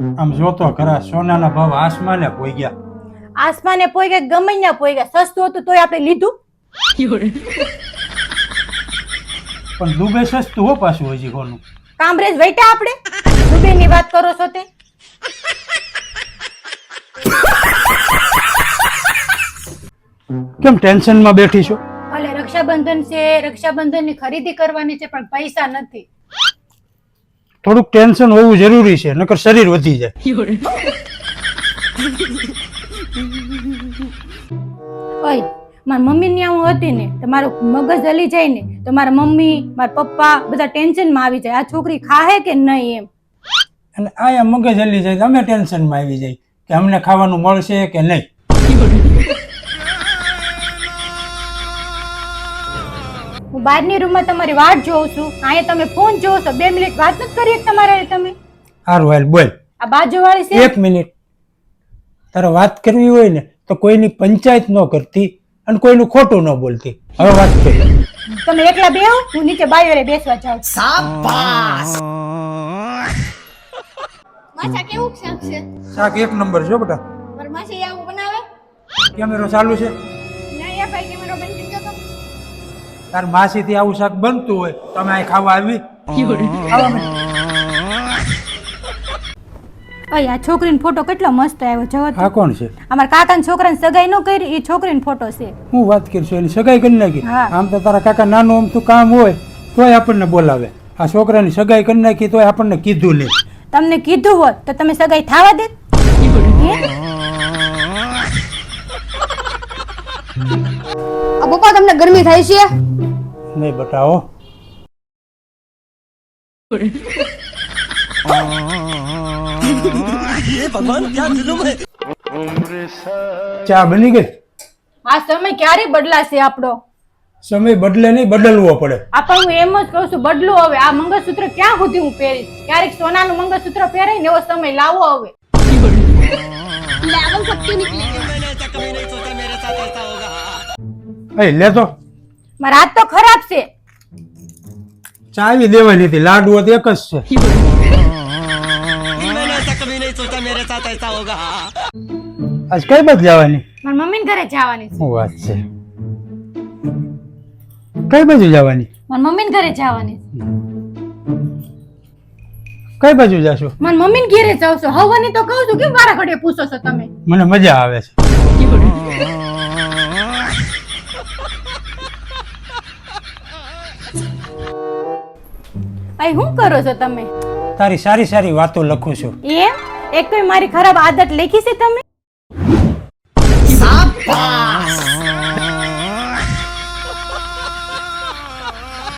આમ જોતો ખરા સોનાના ભાવ આસમાને પોઈ ગયા. આસમાને પોઈ ગયા ગમે ત્યાં પોઈ ગયા, સસ્તું હતું તોય આપણે લીધું. પણ દુબઈ સસ્તું હો પાછું હજી કોનું. કામરેજ વૈટા આપણે દુબઈ ની વાત કરો છો તે? કેમ ટેન્શનમાં બેઠી છો? ભલે રક્ષાબંધન છે, રક્ષાબંધન ની ખરીદી કરવાની છે, પણ પૈસા નથી. થોડુંક ટેન્શન હોવું જરૂરી છે, નકર શરીર વધી જાય. ઓય મારી મમ્મી ની હું હતી ને તો મારું મગજ હલી જાય ને તો મારા મમ્મી મારા પપ્પા બધા ટેન્શન માં આવી જાય, આ છોકરી ખાહે કે નહીં એમ. અને આયા મગજ હલી જાય તમે ટેન્શનમાં આવી જાય કે અમને ખાવાનું મળશે કે નહીં. હું બહારની રૂમમાં તમારી વાટ જોઉં છું, અહીંયા તમે ફોન જોવો છો, 2 મિનિટ વાત નથી કરી એક તમારે તમે. હારું હાલ બોલ. આ બાજુવાળી છે 1 મિનિટ. તારે વાત કરવી હોય ને તો કોઈની પંચાયત ન કરતી અને કોઈનું ખોટું ન બોલતી. હવે વાત કરી. તમે એકલા બેહો, હું નીચે બાયોરે બેસવા જાઉં. માછા કેવું શાક છે? શાક 1 નંબર છો બેટા. પર માછી આવું બનાવે? કેમેરો ચાલુ છે? ના યા ભાઈ કેમેરો બંધ કરી દો તો. તાર માસીથી આવું શાક બનતું હોય તમે અહીં ખાવા આવી. ઓય આ છોકરીનો ફોટો કેટલો મસ્ત આવ્યો જોવો તો. આ કોણ છે? અમારા કાકાની છોકરાને સગાઈ ન કરી, એ છોકરીનો ફોટો છે. હું વાત કરશું એની સગાઈ કરી નાખી. હા. આમ તો તારા કાકા નાનું આમતું કામ હોય તોય આપણને બોલાવે. આ છોકરાની સગાઈ કરી નાખી તોય આપણને કીધું નહીં. તમને કીધું હોત તો તમે સગાઈ થાવા દે? આ પપ્પા તમને ગરમી થાય છે? નહીં બતાવો. ચા બની ગઈ? આ સમય ક્યારે બદલાશે આપણો? સમય બદલે નહીં, બદલવો પડે. આપણ હું એમ જ કહું છું બદલું હવે. આ મંગળસૂત્ર ક્યાં સુધી હું પહેરીશ? ક્યારેક સોનાનું મંગળસૂત્ર પહેરાય ને એવો સમય લાવો હવે. લેવલ સબકી નીકળી ગઈ. એ લે તો મારા હાથ તો ખરાબ છે. ચાવી દેવાની હતી, લાડુ તો એક જ છે. આજ કઈ બાજુ જવાની? મારા મમ્મીને ઘરે જવાની છે. શું વાત છે? કઈ બાજુ જવાની? મારા મમ્મીને ઘરે જવાની છે. કઈ બાજુ જાશો? મારા મમ્મીને ઘરે જાવ છો? હવાની તો કહું છું, કેમ વારા ઘડીએ પૂછો છો તમે? મને મજા આવે છે. અહીં શું કરો છો તમે? તારી સારી સારી વાતો લખું છું. એમ? એક કોઈ મારી ખરાબ આદત લખી છે તમે?